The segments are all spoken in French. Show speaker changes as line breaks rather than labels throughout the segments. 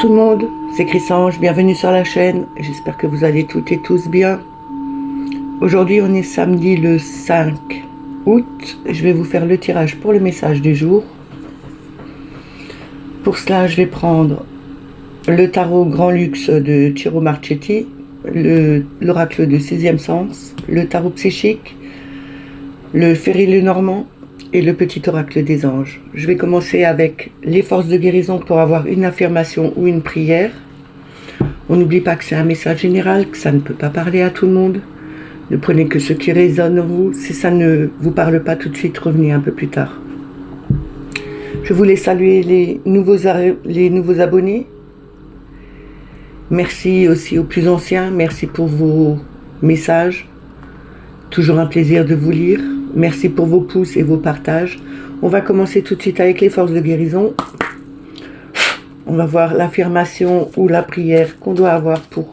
tout le monde, c'est Chris-Ange, bienvenue sur la chaîne, j'espère que vous allez toutes et tous bien. Aujourd'hui on est samedi le 5 août, je vais vous faire le tirage pour le message du jour. Pour cela je vais prendre le tarot Grand Luxe de Ciro Marchetti, l'oracle de 6e sens, le tarot psychique, le Ferry Lenormand et le petit oracle des anges. Je vais commencer avec les forces de guérison pour avoir une affirmation ou une prière. On n'oublie pas que c'est un message général, que ça ne peut pas parler à tout le monde. Ne prenez que ce qui résonne en vous. Si ça ne vous parle pas tout de suite, revenez un peu plus tard. Je voulais saluer les nouveaux abonnés. Merci aussi aux plus anciens. Merci pour vos messages. Toujours un plaisir de vous lire. Merci pour vos pouces et vos partages. On va commencer tout de suite avec les forces de guérison. On va voir l'affirmation ou la prière qu'on doit avoir pour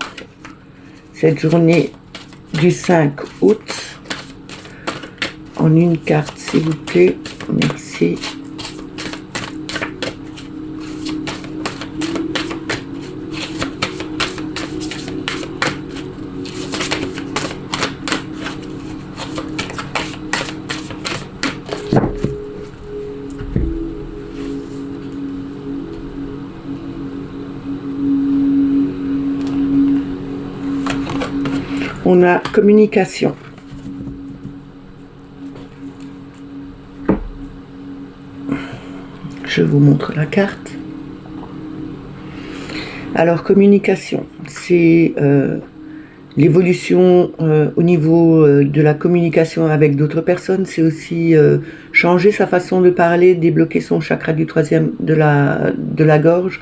cette journée du 5 août. En une carte, s'il vous plaît. Merci. On a communication. Je vous montre la carte. Alors, communication, c'est l'évolution au niveau de la communication avec d'autres personnes. C'est aussi changer sa façon de parler, débloquer son chakra du troisième de la gorge.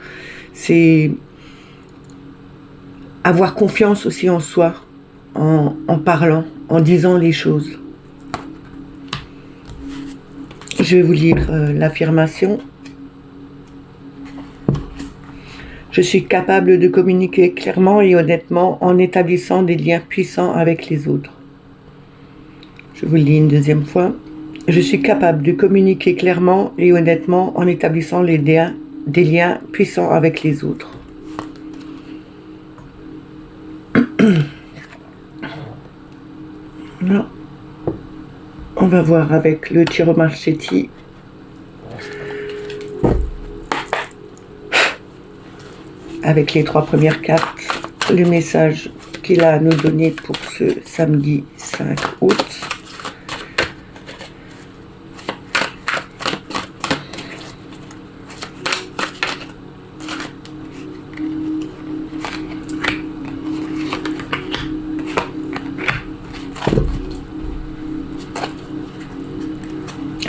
C'est avoir confiance aussi en soi. En parlant, en disant les choses. Je vais vous lire l'affirmation. Je suis capable de communiquer clairement et honnêtement en établissant des liens puissants avec les autres. Je vous le lis une deuxième fois. Je suis capable de communiquer clairement et honnêtement en établissant des liens puissants avec les autres. Là, on va voir avec le Ciro Marchetti. Avec les 3 premières cartes, le message qu'il a à nous donner pour ce samedi 5 août.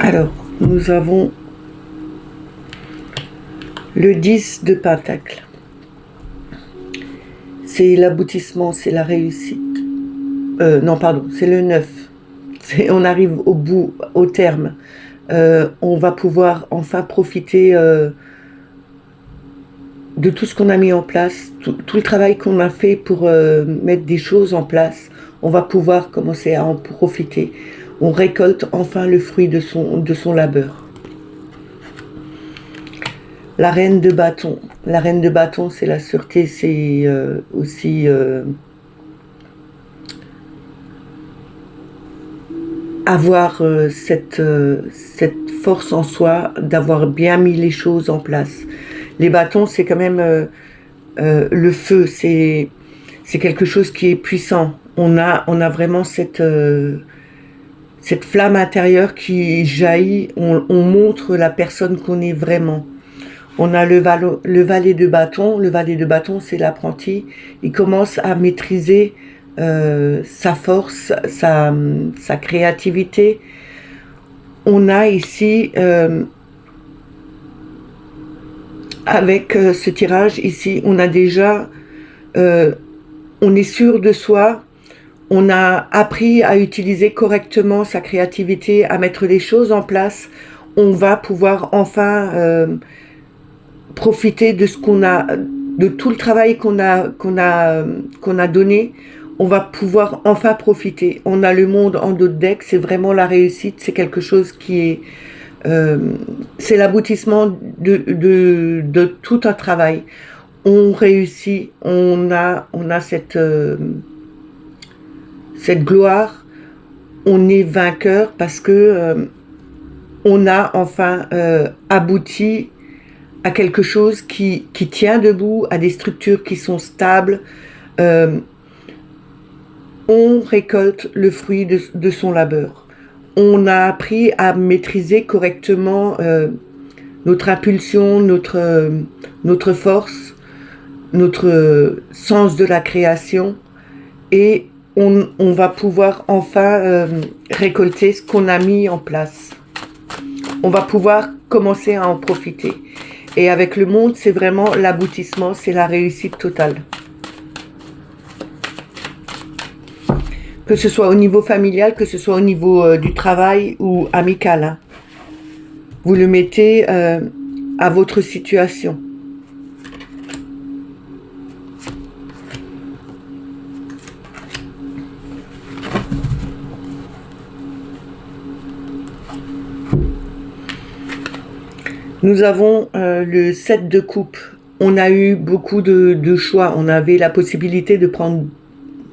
Alors, nous avons le 10 de Pentacle. C'est l'aboutissement, c'est la réussite. Non, pardon, c'est le 9. On arrive au bout, au terme. On va pouvoir enfin profiter de tout ce qu'on a mis en place, tout le travail qu'on a fait pour mettre des choses en place. On va pouvoir commencer à en profiter. On récolte enfin le fruit de son labeur. La reine de bâton. La reine de bâton, c'est la sûreté, c'est aussi avoir cette force en soi, d'avoir bien mis les choses en place. Les bâtons, c'est quand même le feu, c'est quelque chose qui est puissant. On a vraiment cette flamme intérieure qui jaillit, on montre la personne qu'on est vraiment. On a le valet de bâton. Le valet de bâton, c'est l'apprenti. Il commence à maîtriser sa force, sa créativité. On a ici, avec ce tirage ici, on a déjà, on est sûr de soi. On a appris à utiliser correctement sa créativité, à mettre les choses en place. On va pouvoir enfin profiter de ce qu'on a, de tout le travail qu'on a donné. On va pouvoir enfin profiter. On a le monde en dos de deck. C'est vraiment la réussite. C'est quelque chose qui est, c'est l'aboutissement de tout un travail. on réussit, on a cette gloire, on est vainqueur parce que on a enfin abouti à quelque chose qui tient debout, à des structures qui sont stables. Euh, on récolte le fruit de son labeur. On a appris à maîtriser correctement notre impulsion, notre force, notre sens de la création, et on va pouvoir enfin récolter ce qu'on a mis en place. On va pouvoir commencer à en profiter. Et avec le monde, c'est vraiment l'aboutissement, c'est la réussite totale. Que ce soit au niveau familial, que ce soit au niveau du travail ou amical, hein. Vous le mettez à votre situation. Nous avons le 7 de coupe. On a eu beaucoup de choix. On avait la possibilité de prendre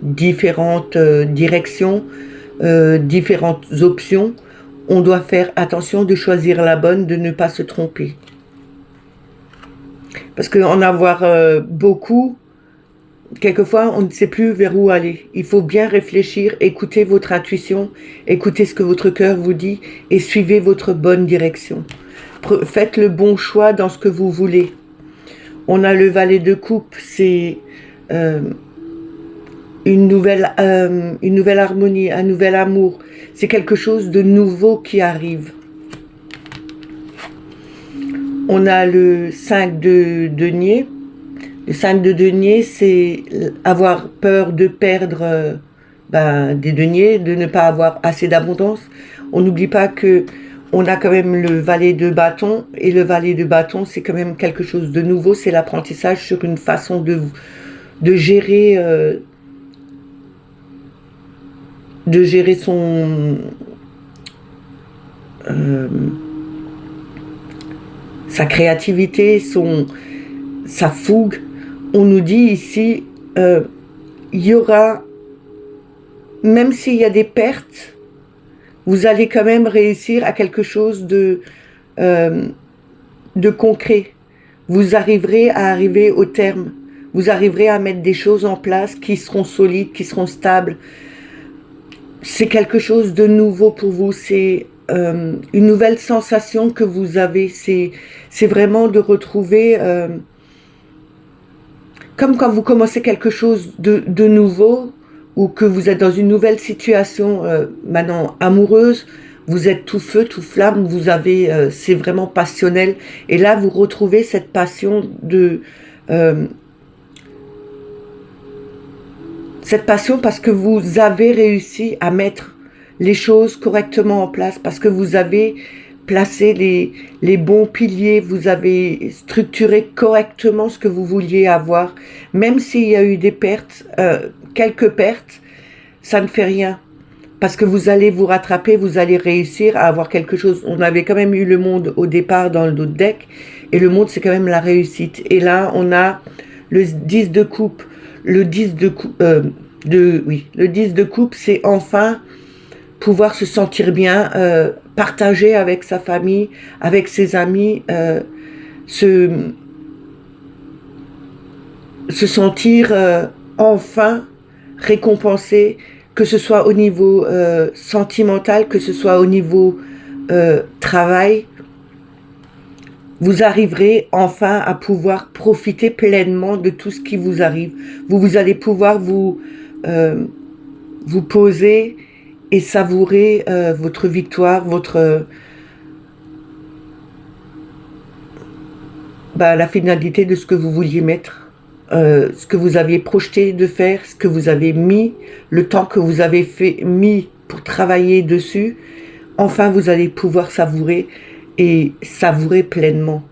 différentes directions, différentes options. On doit faire attention de choisir la bonne, de ne pas se tromper. Parce qu'en avoir beaucoup, quelquefois, on ne sait plus vers où aller. Il faut bien réfléchir, écouter votre intuition, écoutez ce que votre cœur vous dit et suivez votre bonne direction. Faites le bon choix dans ce que vous voulez. On a le valet de coupe, c'est une nouvelle harmonie, un nouvel amour. C'est quelque chose de nouveau qui arrive. On a le 5 de denier. Le 5 de denier, c'est avoir peur de perdre des deniers, de ne pas avoir assez d'abondance. On n'oublie pas que on a quand même le valet de bâton, et le valet de bâton, c'est quand même quelque chose de nouveau, c'est l'apprentissage sur une façon de gérer sa créativité, sa fougue. On nous dit ici, il y aura, même s'il y a des pertes, vous allez quand même réussir à quelque chose de concret. Vous arriverez à arriver au terme. Vous arriverez à mettre des choses en place qui seront solides, qui seront stables. C'est quelque chose de nouveau pour vous. C'est une nouvelle sensation que vous avez. C'est vraiment de retrouver, comme quand vous commencez quelque chose de nouveau, ou que vous êtes dans une nouvelle situation maintenant amoureuse, vous êtes tout feu, tout flamme, vous avez, c'est vraiment passionnel. Et là, vous retrouvez cette passion parce que vous avez réussi à mettre les choses correctement en place, parce que vous avez placé les bons piliers, vous avez structuré correctement ce que vous vouliez avoir. Même s'il y a eu des pertes, quelques pertes, ça ne fait rien. Parce que vous allez vous rattraper, vous allez réussir à avoir quelque chose. On avait quand même eu le monde au départ dans le dos de deck, et le monde, c'est quand même la réussite. Et là, on a le 10 de coupe. Le 10 de coupe, le 10 de coupe, c'est enfin pouvoir se sentir bien, partager avec sa famille, avec ses amis, se sentir enfin récompensé, que ce soit au niveau sentimental, que ce soit au niveau travail. Vous arriverez enfin à pouvoir profiter pleinement de tout ce qui vous arrive. Vous allez pouvoir vous poser et savourer votre victoire, la finalité de ce que vous vouliez mettre, ce que vous aviez projeté de faire, ce que vous avez mis, le temps que vous avez mis pour travailler dessus. Enfin, vous allez pouvoir savourer et savourer pleinement.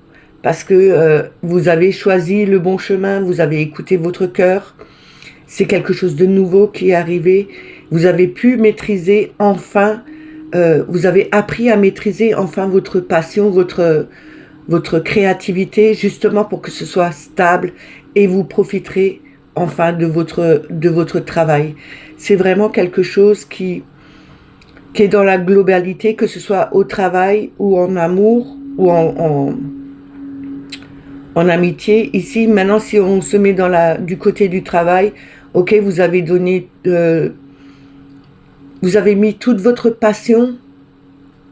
Parce que vous avez choisi le bon chemin, vous avez écouté votre cœur. C'est quelque chose de nouveau qui est arrivé. Vous avez pu maîtriser enfin, vous avez appris à maîtriser enfin votre passion, votre créativité, justement pour que ce soit stable et vous profiterez enfin de votre travail. C'est vraiment quelque chose qui est dans la globalité, que ce soit au travail ou en amour ou en amitié. Ici, maintenant, si on se met du côté du travail, ok, vous avez donné, vous avez mis toute votre passion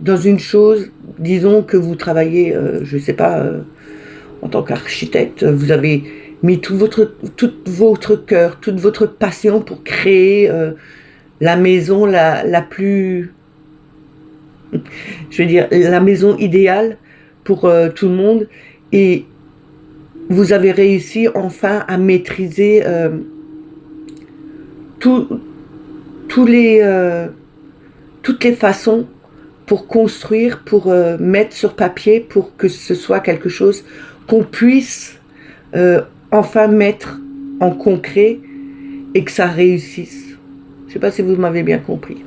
dans une chose. Disons que vous travaillez, je ne sais pas, en tant qu'architecte, vous avez mis tout votre cœur, toute votre passion pour créer la maison la plus, je veux dire, la maison idéale pour tout le monde. Et vous avez réussi enfin à maîtriser tout, toutes les façons pour construire, pour mettre sur papier, pour que ce soit quelque chose qu'on puisse enfin mettre en concret et que ça réussisse. Je ne sais pas si vous m'avez bien compris.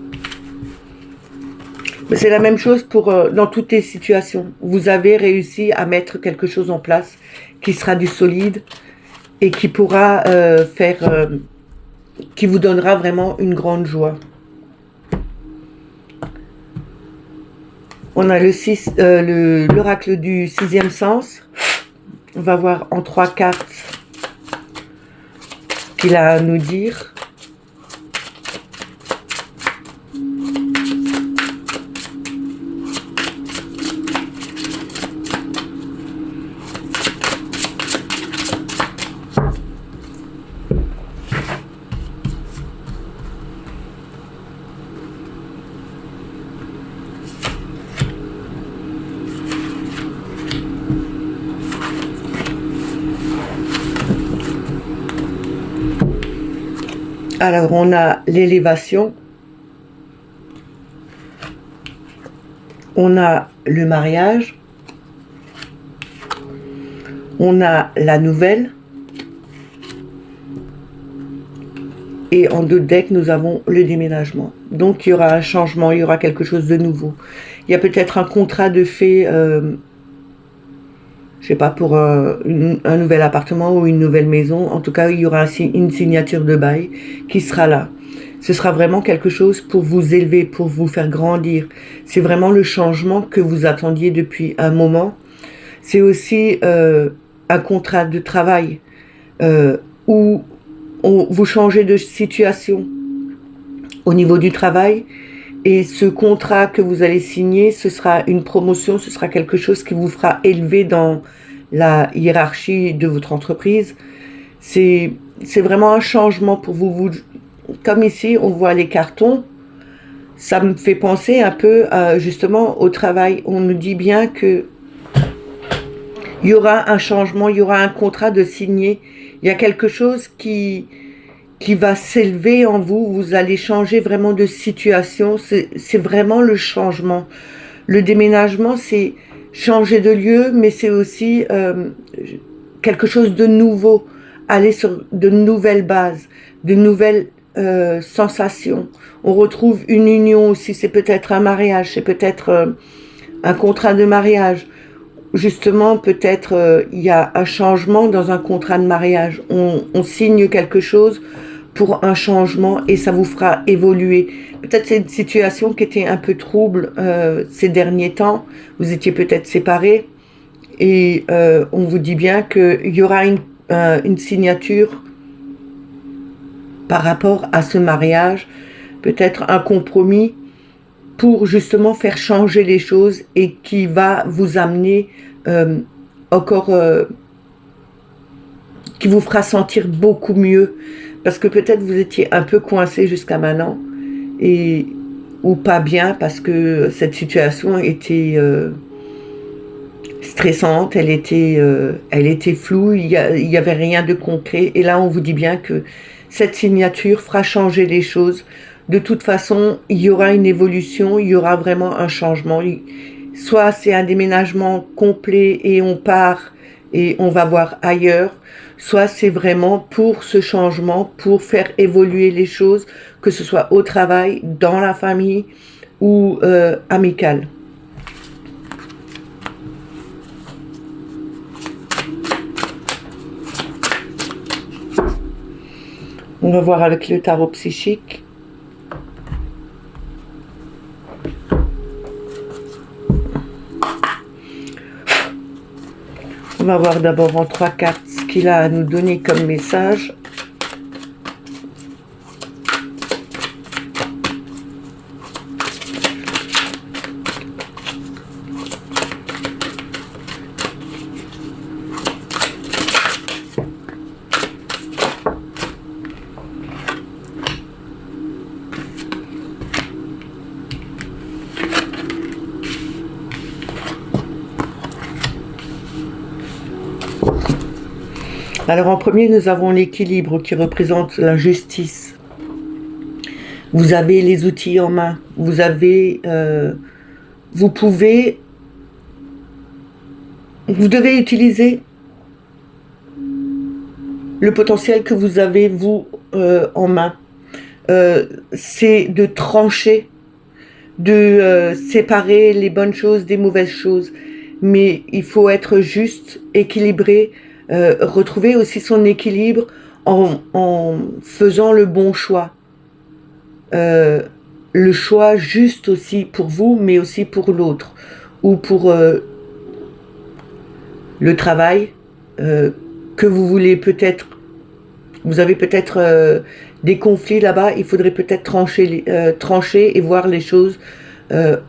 Mais c'est la même chose pour dans toutes les situations. Vous avez réussi à mettre quelque chose en place qui sera du solide et qui pourra qui vous donnera vraiment une grande joie. On a l'oracle du sixième sens. On va voir en 3 cartes ce qu'il a à nous dire. Alors, on a l'élévation, on a le mariage, on a la nouvelle, et en 2 decks, nous avons le déménagement. Donc, il y aura un changement, il y aura quelque chose de nouveau. Il y a peut-être un contrat de fait, je sais pas, pour un nouvel appartement ou une nouvelle maison. En tout cas, il y aura une signature de bail qui sera là. Ce sera vraiment quelque chose pour vous élever, pour vous faire grandir. C'est vraiment le changement que vous attendiez depuis un moment. C'est aussi un contrat de travail où vous changez de situation au niveau du travail. Et ce contrat que vous allez signer, ce sera une promotion, ce sera quelque chose qui vous fera élever dans la hiérarchie de votre entreprise. C'est vraiment un changement pour vous. Comme ici, on voit les cartons, ça me fait penser un peu justement au travail. On nous dit bien que il y aura un changement, il y aura un contrat de signer. Il y a quelque chose qui va s'élever en vous, vous allez changer vraiment de situation, c'est vraiment le changement. Le déménagement, c'est changer de lieu, mais c'est aussi quelque chose de nouveau, aller sur de nouvelles bases, de nouvelles sensations. On retrouve une union aussi, c'est peut-être un mariage, c'est peut-être un contrat de mariage. Justement, peut-être il y a un changement dans un contrat de mariage. On signe quelque chose pour un changement et ça vous fera évoluer. Peut-être c'est une situation qui était un peu trouble ces derniers temps. Vous étiez peut-être séparés et on vous dit bien qu'il y aura une signature par rapport à ce mariage, peut-être un compromis pour justement faire changer les choses et qui va vous amener encore, qui vous fera sentir beaucoup mieux. Parce que peut-être vous étiez un peu coincé jusqu'à maintenant, ou pas bien, parce que cette situation était stressante, elle était floue, il y avait rien de concret. Et là, on vous dit bien que cette signature fera changer les choses. De toute façon, il y aura une évolution, il y aura vraiment un changement. Soit c'est un déménagement complet et on part et on va voir ailleurs, soit c'est vraiment pour ce changement, pour faire évoluer les choses, que ce soit au travail, dans la famille ou amical. On va voir avec le tarot psychique. On va voir d'abord en 3 cartes ce qu'il a à nous donner comme message. Alors en premier, nous avons l'équilibre qui représente la justice. Vous avez les outils en main. Vous devez utiliser le potentiel que vous avez, vous, en main. C'est de trancher, de séparer les bonnes choses des mauvaises choses. Mais il faut être juste, équilibré, retrouver aussi son équilibre en faisant le bon choix. Le choix juste aussi pour vous, mais aussi pour l'autre. Ou pour le travail que vous voulez peut-être. Vous avez peut-être des conflits là-bas. Il faudrait peut-être trancher et voir les choses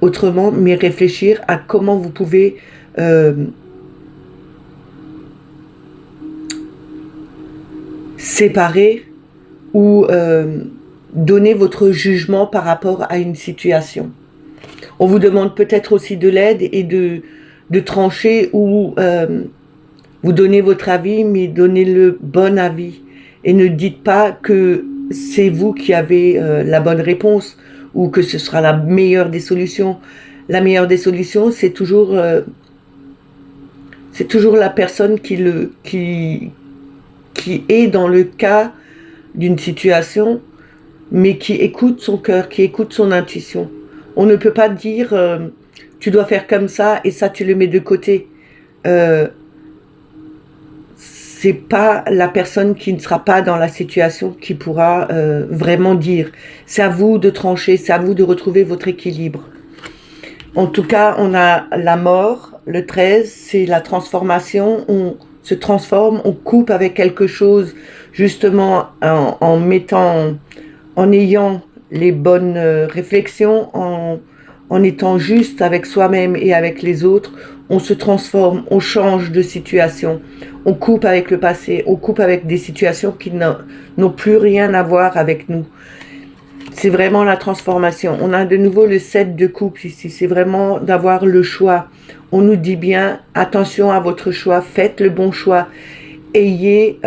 autrement, mais réfléchir à comment vous pouvez séparer ou donner votre jugement par rapport à une situation. On vous demande peut-être aussi de l'aide et de trancher ou vous donnez votre avis, mais donnez le bon avis. Et ne dites pas que c'est vous qui avez la bonne réponse ou que ce sera la meilleure des solutions. La meilleure des solutions, c'est toujours la personne qui est dans le cas d'une situation, mais qui écoute son cœur, qui écoute son intuition. On ne peut pas dire tu dois faire comme ça et ça tu le mets de côté. C'est pas la personne qui ne sera pas dans la situation qui pourra vraiment dire. C'est à vous de trancher, c'est à vous de retrouver votre équilibre. En tout cas, on a la mort, le 13, c'est la transformation. On se transforme, on coupe avec quelque chose, justement en ayant les bonnes réflexions, en étant juste avec soi-même et avec les autres. On se transforme, on change de situation, on coupe avec le passé, on coupe avec des situations qui n'ont plus rien à voir avec nous. C'est vraiment la transformation. On a de nouveau le 7 de coupe ici, c'est vraiment d'avoir le choix. On nous dit bien, attention à votre choix, faites le bon choix, ayez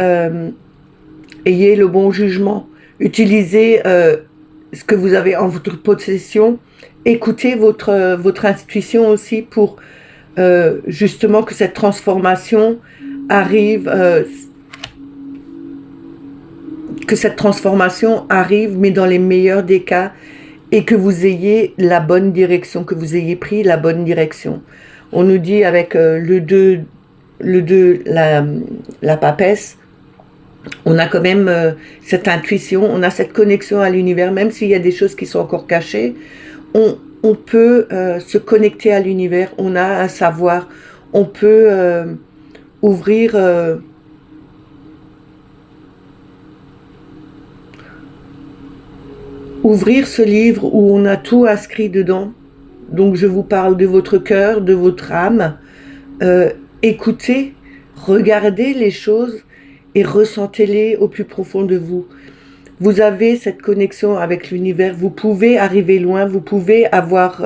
le bon jugement, utilisez ce que vous avez en votre possession, écoutez votre intuition aussi pour justement que cette transformation arrive, mais dans les meilleurs des cas, et que vous ayez la bonne direction, que vous ayez pris la bonne direction. On nous dit avec le 2, la papesse, on a quand même cette intuition, on a cette connexion à l'univers, même s'il y a des choses qui sont encore cachées, on peut se connecter à l'univers, on a un savoir, on peut ouvrir ce livre où on a tout inscrit dedans. Donc je vous parle de votre cœur, de votre âme. Écoutez, regardez les choses et ressentez-les au plus profond de vous. Vous avez cette connexion avec l'univers, vous pouvez arriver loin, vous pouvez avoir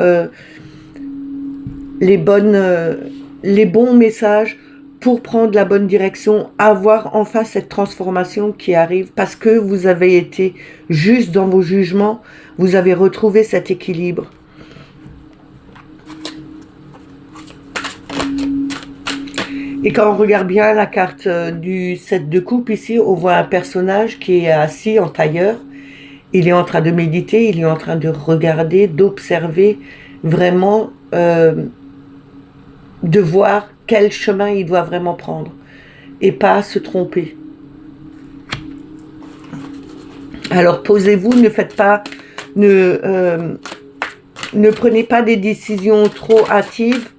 les bons messages pour prendre la bonne direction, avoir enfin cette transformation qui arrive parce que vous avez été juste dans vos jugements, vous avez retrouvé cet équilibre. Et quand on regarde bien la carte du 7 de coupe ici, on voit un personnage qui est assis en tailleur. Il est en train de méditer, il est en train de regarder, d'observer, vraiment de voir quel chemin il doit vraiment prendre et pas se tromper. Alors posez-vous, ne faites pas, ne prenez pas des décisions trop hâtives,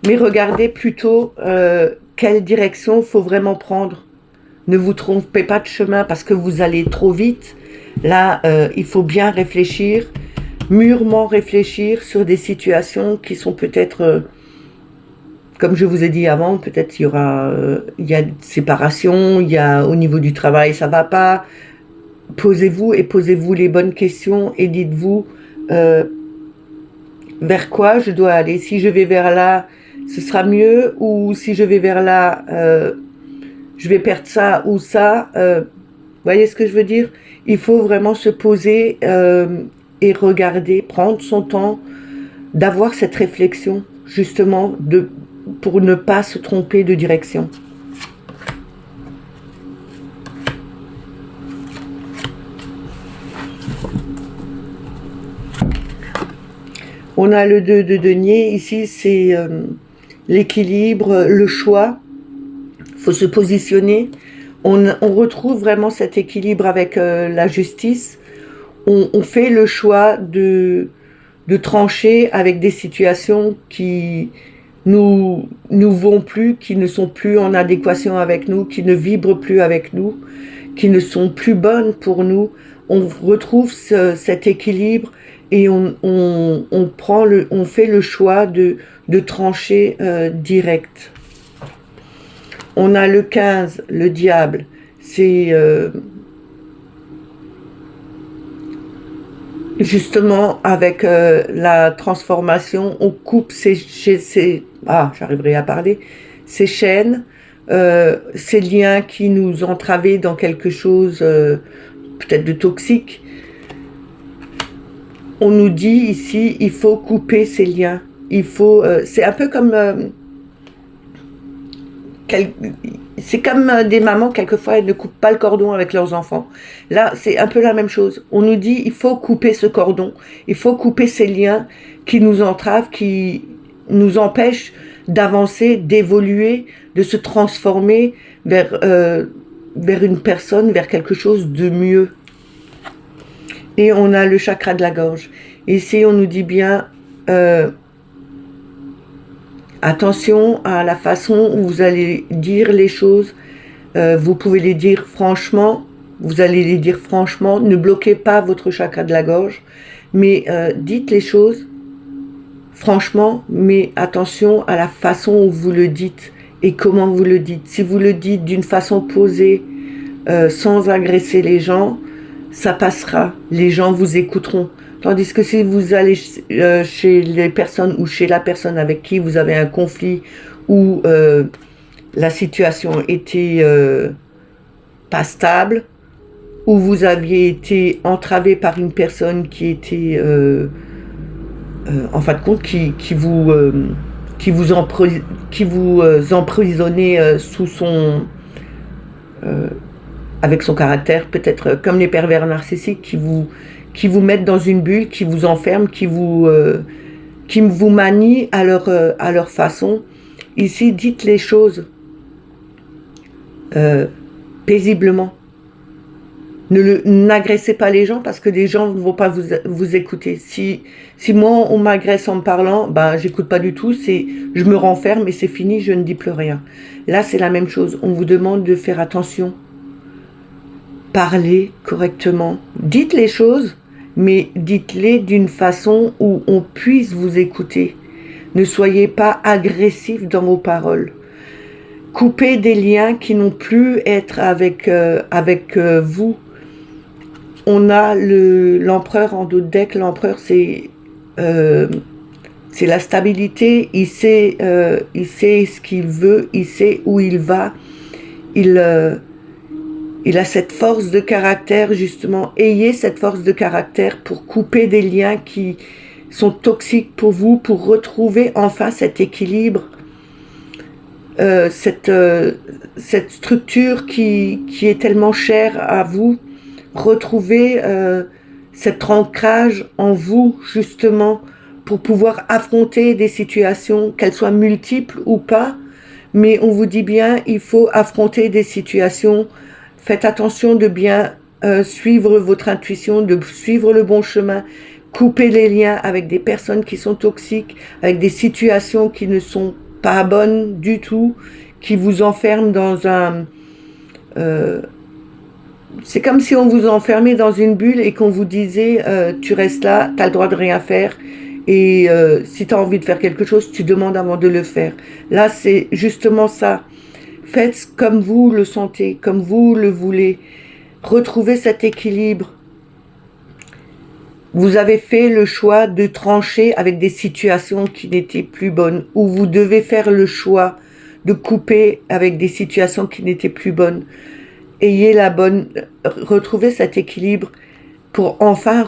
mais regardez plutôt quelle direction il faut vraiment prendre. Ne vous trompez pas de chemin parce que vous allez trop vite. Là, il faut bien réfléchir, mûrement réfléchir sur des situations qui sont peut-être, comme je vous ai dit avant, peut-être il y a une séparation, il y a au niveau du travail, ça va pas. Posez-vous et posez-vous les bonnes questions et dites-vous vers quoi je dois aller. Si je vais vers là, ce sera mieux, ou si je vais vers là, je vais perdre ça ou ça. Voyez ce que je veux dire? Il faut vraiment se poser et regarder, prendre son temps, d'avoir cette réflexion, justement, pour ne pas se tromper de direction. On a le 2 de denier, ici c'est l'équilibre, le choix. Il faut se positionner. On retrouve vraiment cet équilibre avec la justice. On fait le choix de trancher avec des situations qui nous vont plus, qui ne sont plus en adéquation avec nous, qui ne vibrent plus avec nous, qui ne sont plus bonnes pour nous. On retrouve cet équilibre et on fait le choix de trancher direct. On a le 15, le diable. C'est justement avec la transformation, on coupe ces chaînes, ces liens qui nous entravaient dans quelque chose peut-être de toxique. On nous dit ici, il faut couper ces liens. C'est un peu comme c'est comme des mamans, quelquefois, elles ne coupent pas le cordon avec leurs enfants. Là, c'est un peu la même chose. On nous dit, il faut couper ce cordon, il faut couper ces liens qui nous entravent, qui nous empêchent d'avancer, d'évoluer, de se transformer vers une personne, vers quelque chose de mieux. Et on a le chakra de la gorge. Ici, on nous dit bien... attention à la façon où vous allez dire les choses. Vous pouvez les dire franchement. Vous allez les dire franchement. Ne bloquez pas votre chakra de la gorge. Mais dites les choses franchement. Mais attention à la façon où vous le dites et comment vous le dites. Si vous le dites d'une façon posée, sans agresser les gens, ça passera. Les gens vous écouteront. Tandis que si vous allez chez les personnes ou chez la personne avec qui vous avez un conflit où la situation était pas stable, où vous aviez été entravé par une personne qui était, en fin de compte, qui vous emprisonnait sous son... avec son caractère, peut-être comme les pervers narcissiques qui vous mettent dans une bulle, qui vous enferment, qui vous manient à leur façon. Ici, dites les choses paisiblement. N'agressez pas les gens parce que les gens ne vont pas vous écouter. Si moi, on m'agresse en me parlant, j'écoute pas du tout, je me renferme et c'est fini, je ne dis plus rien. Là, c'est la même chose. On vous demande de faire attention. Parlez correctement. Dites les choses, mais dites-les d'une façon où on puisse vous écouter. Ne soyez pas agressif dans vos paroles. Coupez des liens qui n'ont plus à être avec vous. On a l'empereur en dos de deck. L'empereur, c'est la stabilité. Il sait ce qu'il veut, il sait où il va. Il a cette force de caractère, justement. Ayez cette force de caractère pour couper des liens qui sont toxiques pour vous, pour retrouver enfin cet équilibre, cette structure qui est tellement chère à vous. Retrouvez cet ancrage en vous, justement, pour pouvoir affronter des situations, qu'elles soient multiples ou pas. Mais on vous dit bien, il faut affronter des situations. Faites attention de bien suivre votre intuition, de suivre le bon chemin, couper les liens avec des personnes qui sont toxiques, avec des situations qui ne sont pas bonnes du tout, qui vous enferment dans un... c'est comme si on vous enfermait dans une bulle et qu'on vous disait tu restes là, tu as le droit de rien faire, et si tu as envie de faire quelque chose, tu demandes avant de le faire. Là, c'est justement ça. Faites comme vous le sentez, comme vous le voulez. Retrouvez cet équilibre. Vous avez fait le choix de trancher avec des situations qui n'étaient plus bonnes, ou vous devez faire le choix de couper avec des situations qui n'étaient plus bonnes. Ayez la bonne, retrouvez cet équilibre pour enfin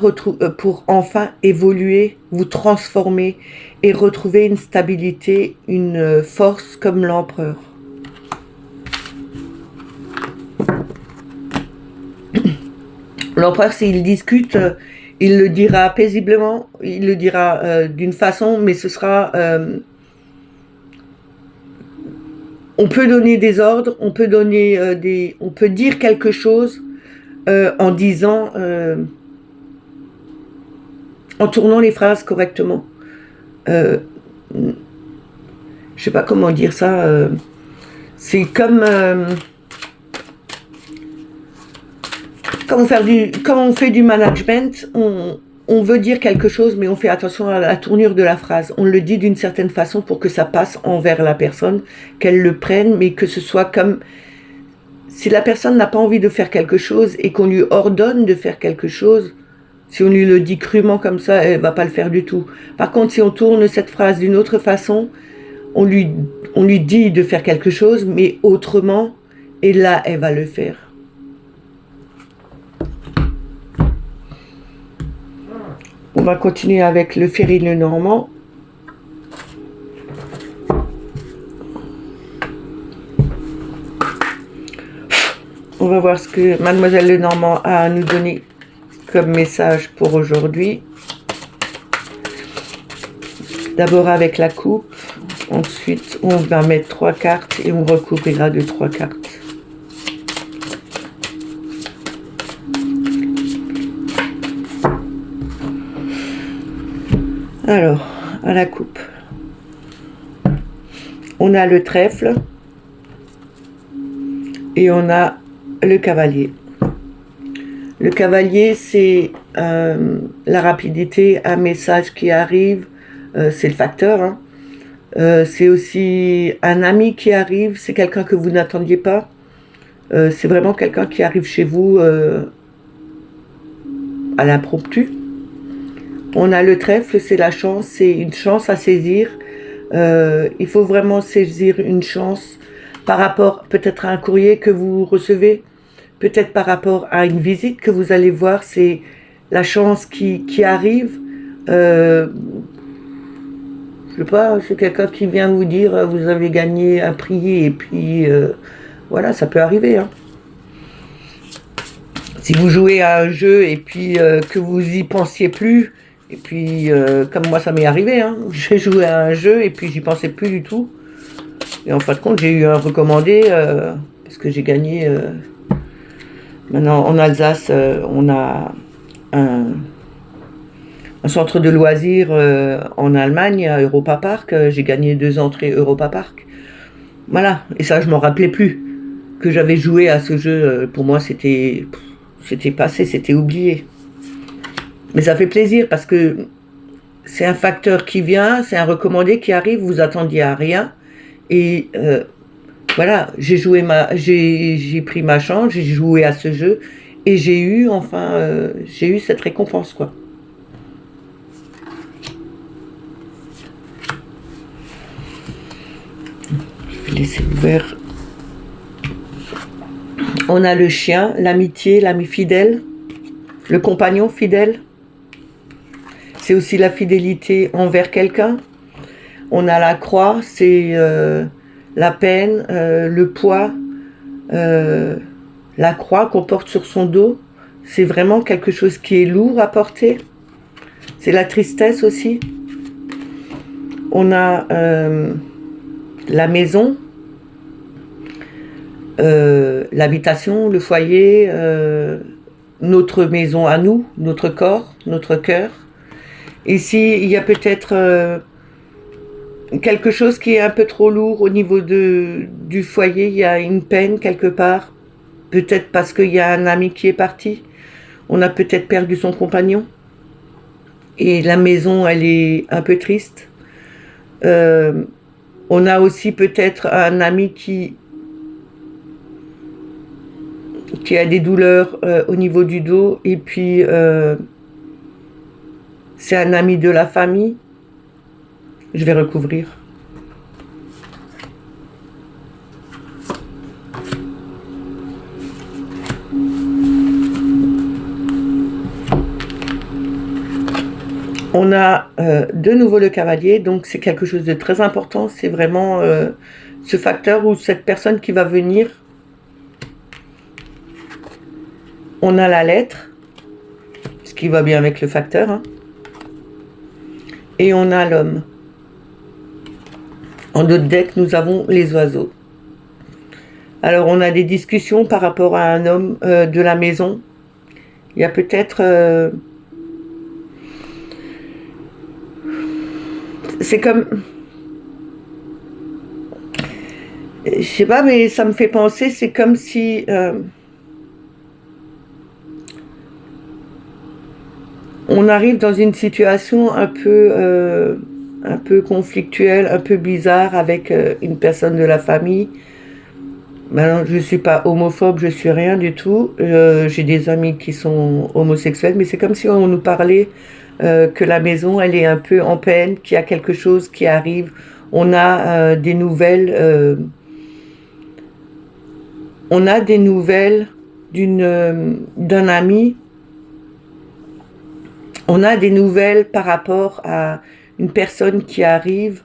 évoluer, vous transformer et retrouver une stabilité, une force comme l'empereur. L'empereur, s'il discute, il le dira paisiblement, il le dira d'une façon, mais ce sera... on peut donner des ordres, on peut dire quelque chose en disant, en tournant les phrases correctement. Je sais pas comment dire ça. C'est comme quand on fait du management, on veut dire quelque chose, mais on fait attention à la tournure de la phrase. On le dit d'une certaine façon pour que ça passe envers la personne, qu'elle le prenne, mais que ce soit comme... Si la personne n'a pas envie de faire quelque chose et qu'on lui ordonne de faire quelque chose, si on lui le dit crûment comme ça, elle ne va pas le faire du tout. Par contre, si on tourne cette phrase d'une autre façon, on lui dit de faire quelque chose, mais autrement, et là, elle va le faire. On va continuer avec le Ferry Lenormand. On va voir ce que Mademoiselle Lenormand a à nous donner comme message pour aujourd'hui. D'abord avec la coupe. Ensuite, on va mettre 3 cartes et on recouvrira de 3 cartes. Alors, à la coupe, on a le trèfle et on a le cavalier. Le cavalier, c'est la rapidité, un message qui arrive, c'est le facteur. Hein. C'est aussi un ami qui arrive, c'est quelqu'un que vous n'attendiez pas. C'est vraiment quelqu'un qui arrive chez vous à l'impromptu. On a le trèfle, c'est la chance, c'est une chance à saisir. Il faut vraiment saisir une chance par rapport peut-être à un courrier que vous recevez, peut-être par rapport à une visite que vous allez voir, c'est la chance qui arrive. Je sais pas, c'est quelqu'un qui vient vous dire vous avez gagné un prix et puis voilà, ça peut arriver. Hein. Si vous jouez à un jeu et puis que vous y pensiez plus, et puis comme moi ça m'est arrivé, hein, j'ai joué à un jeu et puis j'y pensais plus du tout. Et en fin de compte j'ai eu un recommandé parce que j'ai gagné. Maintenant en Alsace on a un centre de loisirs en Allemagne à Europa Park. J'ai gagné 2 entrées Europa Park. Voilà, et ça je m'en rappelais plus que j'avais joué à ce jeu. Pour moi c'était passé, c'était oublié. Mais ça fait plaisir parce que c'est un facteur qui vient, c'est un recommandé qui arrive, vous attendiez à rien. Et voilà, j'ai pris ma chance, j'ai joué à ce jeu et j'ai eu cette récompense, quoi. Je vais laisser ouvert. On a le chien, l'amitié, l'ami fidèle, le compagnon fidèle. C'est aussi la fidélité envers quelqu'un. On a la croix, c'est la peine, le poids, la croix qu'on porte sur son dos. C'est vraiment quelque chose qui est lourd à porter. C'est la tristesse aussi. On a la maison, l'habitation, le foyer, notre maison à nous, notre corps, notre cœur. Ici, il y a peut-être quelque chose qui est un peu trop lourd au niveau du foyer. Il y a une peine quelque part. Peut-être parce qu'il y a un ami qui est parti. On a peut-être perdu son compagnon. Et la maison, elle est un peu triste. On a aussi peut-être un ami qui a des douleurs au niveau du dos. Et puis, c'est un ami de la famille. Je vais recouvrir. On a de nouveau le cavalier, donc c'est quelque chose de très important. C'est vraiment ce facteur ou cette personne qui va venir. On a la lettre, ce qui va bien avec le facteur, hein. Et on a l'homme. En notre deck, nous avons les oiseaux. Alors, on a des discussions par rapport à un homme de la maison. Il y a peut-être... c'est comme... Je sais pas, mais ça me fait penser, c'est comme si... on arrive dans une situation un peu conflictuelle, un peu bizarre avec une personne de la famille. Maintenant, je ne suis pas homophobe, je suis rien du tout. J'ai des amis qui sont homosexuels, mais c'est comme si on nous parlait que la maison, elle est un peu en peine, qu'il y a quelque chose qui arrive. On a des nouvelles. On a des nouvelles d'un ami. On a des nouvelles par rapport à une personne qui arrive,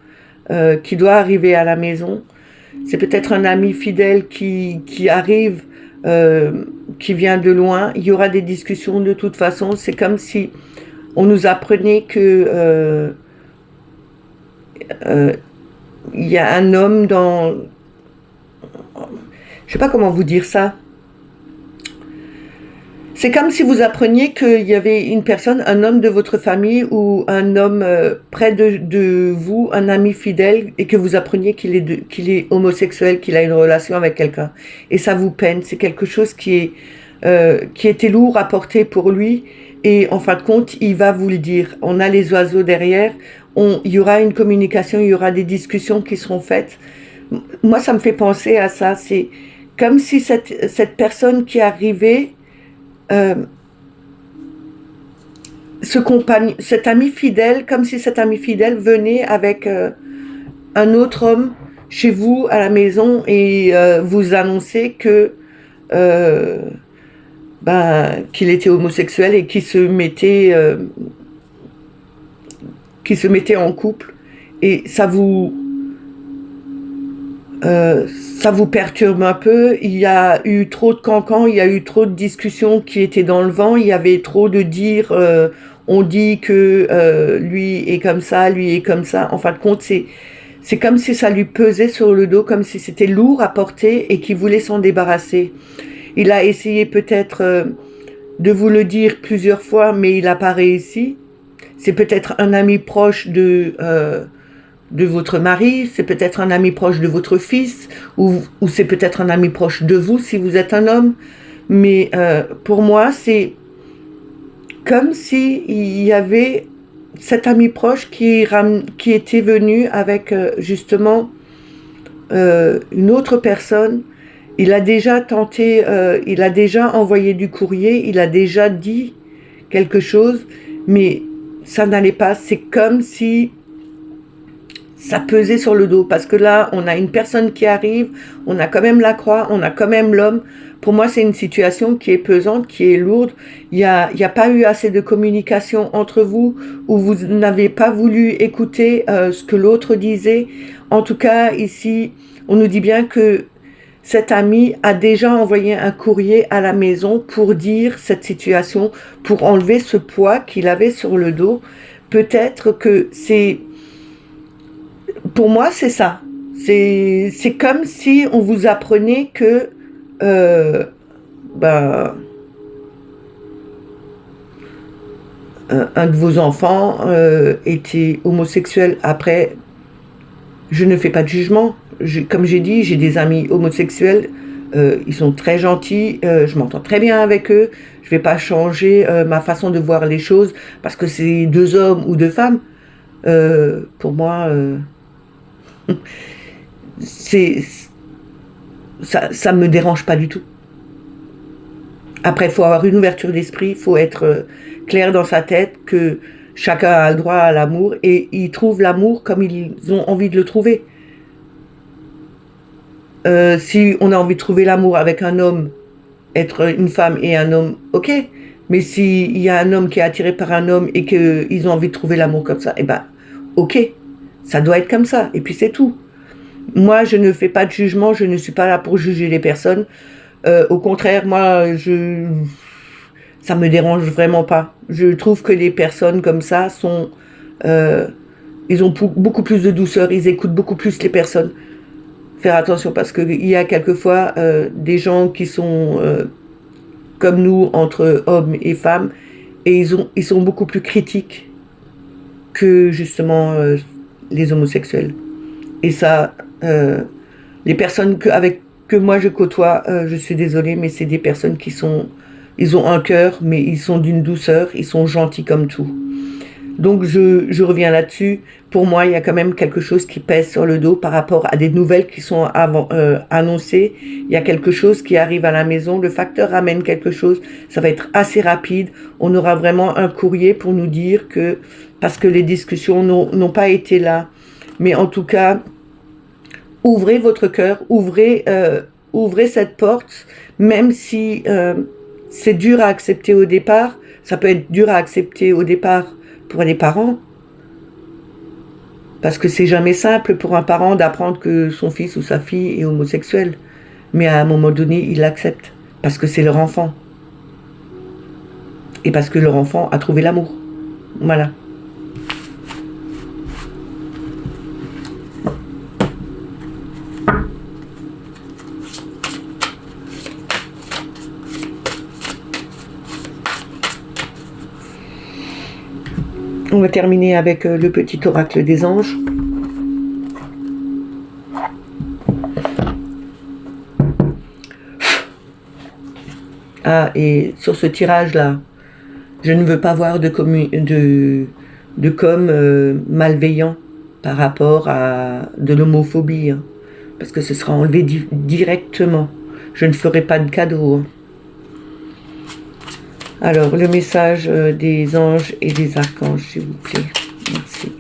qui doit arriver à la maison. C'est peut-être un ami fidèle qui arrive, qui vient de loin. Il y aura des discussions de toute façon. C'est comme si on nous apprenait que il y a un homme dans... Je sais pas comment vous dire ça. C'est comme si vous appreniez qu'il y avait une personne, un homme de votre famille ou un homme près de vous, un ami fidèle, et que vous appreniez qu'il est homosexuel, qu'il a une relation avec quelqu'un. Et ça vous peine. C'est quelque chose qui était lourd à porter pour lui. Et en fin de compte, il va vous le dire. On a les oiseaux derrière. Il y aura une communication, il y aura des discussions qui seront faites. Moi, ça me fait penser à ça. C'est comme si cette personne qui est arrivée... cet ami fidèle, comme si cet ami fidèle venait avec un autre homme chez vous à la maison et vous annonçait que qu'il était homosexuel et qu'il se mettait en couple, et ça vous perturbe un peu. Il y a eu trop de cancans, il y a eu trop de discussions qui étaient dans le vent, il y avait trop de dire, on dit que lui est comme ça, lui est comme ça. En fin de compte, c'est comme si ça lui pesait sur le dos, comme si c'était lourd à porter et qu'il voulait s'en débarrasser. Il a essayé peut-être de vous le dire plusieurs fois, mais il n'a pas réussi. C'est peut-être un ami proche de votre mari, c'est peut-être un ami proche de votre fils, ou c'est peut-être un ami proche de vous si vous êtes un homme. Mais pour moi, c'est comme s'il y avait cet ami proche qui était venu avec justement une autre personne. Il a déjà tenté, il a déjà envoyé du courrier, il a déjà dit quelque chose, mais ça n'allait pas. C'est comme si ça pesait sur le dos, parce que là, on a une personne qui arrive, on a quand même la croix, on a quand même l'homme. Pour moi, c'est une situation qui est pesante, qui est lourde. Il y a pas eu assez de communication entre vous, ou vous n'avez pas voulu écouter ce que l'autre disait. En tout cas, ici, on nous dit bien que cet ami a déjà envoyé un courrier à la maison pour dire cette situation, pour enlever ce poids qu'il avait sur le dos. Peut-être que c'est... Pour moi, c'est ça. C'est comme si on vous apprenait que un de vos enfants était homosexuel. Après, je ne fais pas de jugement. Comme j'ai dit, j'ai des amis homosexuels. Ils sont très gentils. Je m'entends très bien avec eux. Je ne vais pas changer ma façon de voir les choses parce que c'est 2 hommes ou 2 femmes. Pour moi, c'est ça me dérange pas du tout. Après, il faut avoir une ouverture d'esprit, il faut être clair dans sa tête que chacun a le droit à l'amour et ils trouvent l'amour comme ils ont envie de le trouver. Si on a envie de trouver l'amour avec un homme, être une femme et un homme, ok. Mais s'il y a un homme qui est attiré par un homme et qu'ils ont envie de trouver l'amour comme ça, eh ben, ok, ça doit être comme ça. Et puis c'est tout. Moi, je ne fais pas de jugement, je ne suis pas là pour juger les personnes. Au contraire, moi, ça me dérange vraiment pas. Je trouve que les personnes comme ça sont, euh, ils ont beaucoup plus de douceur, ils écoutent beaucoup plus les personnes. Faire attention parce qu'il y a quelquefois des gens qui sont comme nous entre hommes et femmes et ils sont beaucoup plus critiques que justement les homosexuels. Et ça, les personnes que moi je côtoie, je suis désolée, mais c'est des personnes ils ont un cœur, mais ils sont d'une douceur, ils sont gentils comme tout. Donc je reviens là-dessus. Pour moi, il y a quand même quelque chose qui pèse sur le dos par rapport à des nouvelles qui sont annoncées. Il y a quelque chose qui arrive à la maison. Le facteur ramène quelque chose. Ça va être assez rapide. On aura vraiment un courrier pour nous dire que, parce que les discussions n'ont pas été là. Mais en tout cas, ouvrez votre cœur, ouvrez cette porte, même si c'est dur à accepter au départ. Ça peut être dur à accepter au départ pour les parents, parce que c'est jamais simple pour un parent d'apprendre que son fils ou sa fille est homosexuel. Mais à un moment donné, ils l'acceptent, parce que c'est leur enfant. Et parce que leur enfant a trouvé l'amour. Voilà. On va terminer avec le petit oracle des anges. Ah, et sur ce tirage-là, je ne veux pas voir de com malveillant par rapport à de l'homophobie, hein, parce que ce sera enlevé directement. Je ne ferai pas de cadeau. Hein. Alors, le message des anges et des archanges, s'il vous plaît. Merci.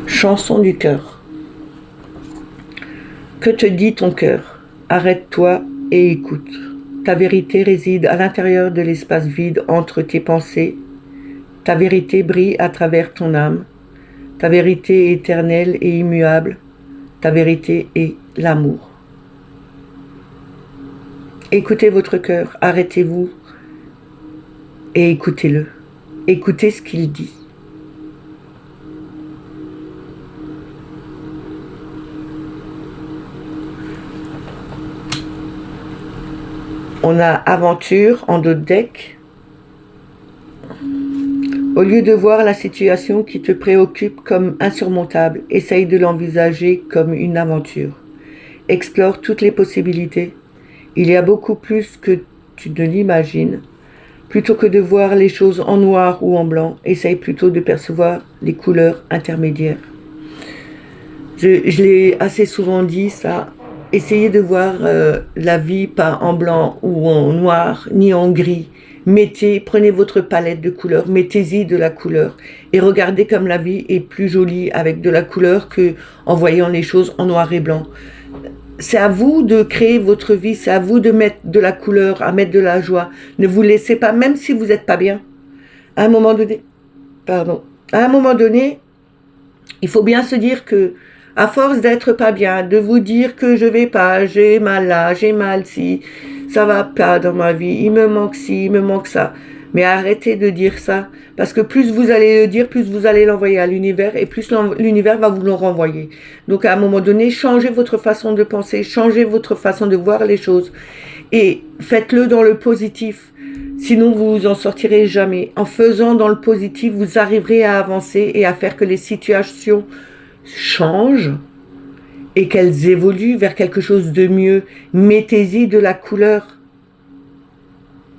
Chanson du cœur. Que te dit ton cœur? Arrête-toi et écoute. Ta vérité réside à l'intérieur de l'espace vide entre tes pensées. Ta vérité brille à travers ton âme. Ta vérité est éternelle et immuable. Ta vérité est l'amour. Écoutez votre cœur, arrêtez-vous et écoutez-le. Écoutez ce qu'il dit. On a aventure en dos de deck. Au lieu de voir la situation qui te préoccupe comme insurmontable, essaye de l'envisager comme une aventure. Explore toutes les possibilités. Il y a beaucoup plus que tu ne l'imagines. Plutôt que de voir les choses en noir ou en blanc, essaye plutôt de percevoir les couleurs intermédiaires. Je l'ai assez souvent dit, ça. Essayez de voir la vie pas en blanc ou en noir, ni en gris. Prenez votre palette de couleurs, mettez-y de la couleur et regardez comme la vie est plus jolie avec de la couleur que en voyant les choses en noir et blanc. C'est à vous de créer votre vie, c'est à vous de mettre de la couleur, à mettre de la joie. Ne vous laissez pas, même si vous n'êtes pas bien. À un moment donné, il faut bien se dire que à force d'être pas bien, de vous dire que je vais pas, j'ai mal là, j'ai mal ci, ça va pas dans ma vie, il me manque ci, il me manque ça. Mais arrêtez de dire ça, parce que plus vous allez le dire, plus vous allez l'envoyer à l'univers, et plus l'univers va vous le renvoyer. Donc à un moment donné, changez votre façon de penser, changez votre façon de voir les choses, et faites-le dans le positif. Sinon, vous vous en sortirez jamais. En faisant dans le positif, vous arriverez à avancer et à faire que les situations changent et qu'elles évoluent vers quelque chose de mieux. Mettez-y de la couleur.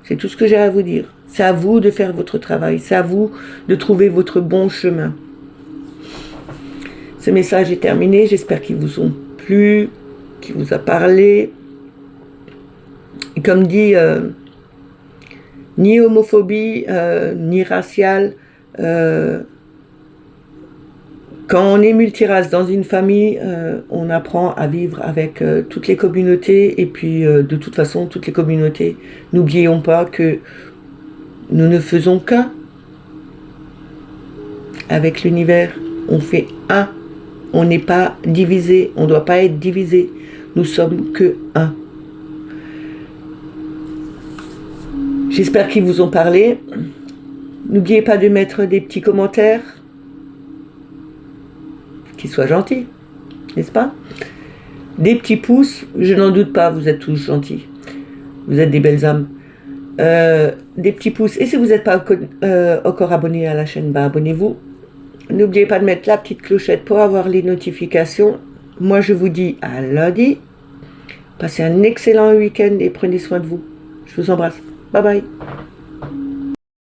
C'est tout ce que j'ai à vous dire. C'est à vous de faire votre travail. C'est à vous de trouver votre bon chemin. Ce message est terminé. J'espère qu'il vous a plu, qu'il vous a parlé. Et comme dit... ni homophobie, ni raciale. Quand on est multirace dans une famille, on apprend à vivre avec toutes les communautés, et puis de toute façon, toutes les communautés, n'oublions pas que nous ne faisons qu'un. Avec l'univers, on fait un. On n'est pas divisé, on ne doit pas être divisé. Nous sommes que un. J'espère qu'ils vous ont parlé. N'oubliez pas de mettre des petits commentaires. Qu'ils soient gentils, n'est-ce pas? Des petits pouces, je n'en doute pas, vous êtes tous gentils. Vous êtes des belles âmes. Des petits pouces. Et si vous n'êtes pas encore abonné à la chaîne, abonnez-vous. N'oubliez pas de mettre la petite clochette pour avoir les notifications. Moi, je vous dis à lundi. Passez un excellent week-end et prenez soin de vous. Je vous embrasse. Bye bye.